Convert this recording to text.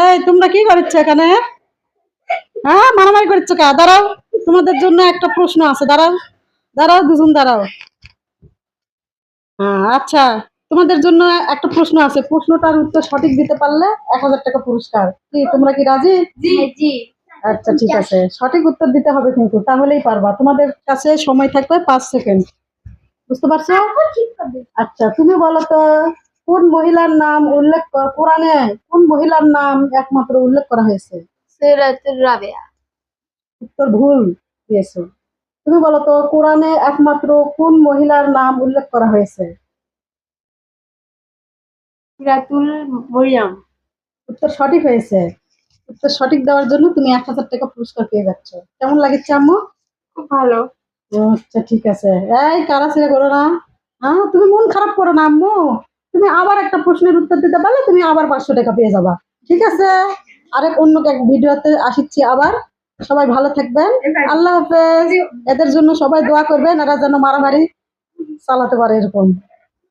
এই তোমরা কি করছো এখানে? হ্যাঁ, মারামারি করছো কা? দাঁড়াও, তোমাদের জন্য একটা প্রশ্ন আছে। দাঁড়াও, দাঁড়াও, দুজন দাঁড়াও। হ্যাঁ, আচ্ছা, তোমাদের জন্য একটা প্রশ্ন আছে। প্রশ্নটার উত্তর সঠিক দিতে পারলে 1000 টাকা পুরস্কার। কি তোমরা কি রাজি? জি জি। আচ্ছা, ঠিক আছে। সঠিক উত্তর দিতে হবে কিন্তু, তাহলেই পারবা। তোমাদের কাছে সময় থাকবে 5 সেকেন্ড। বুঝতে পারছো? আচ্ছা, তুমি বলো তো, কোন মহিলার নাম কোরআনে কোন মহিলার নাম একমাত্র উল্লেখ করা হয়েছে? সূরাতুর রাবিয়া। উত্তর ভুল দিয়েছো। তুমি বলো তো, কোরআনে একমাত্র কোন মহিলার নাম উল্লেখ করা হয়েছে? সূরাতুল মরিয়ম। উত্তর সঠিক হয়েছে। উত্তর সঠিক দেওয়ার জন্য তুমি 1000 টাকা পুরস্কার পেয়ে যাচ্ছ। কেমন লাগছে আম্মু? খুব ভালো। আচ্ছা, ঠিক আছে। এই কারাছিড়ে করো না। হ্যাঁ, তুমি মন খারাপ করো না আম্মু। তুমি আবার একটা প্রশ্নের উত্তর দিতে পারলে তুমি আবার 500 টাকা পেয়ে যাবা। ঠিক আছে? আরেক অন্য এক ভিডিওতে আসিচ্ছি আবার। সবাই ভালো থাকবেন। আল্লাহ হাফেজ। এদের জন্য সবাই দোয়া করবেন, এরা যেন মারামারি চালাতে পারে এরকম।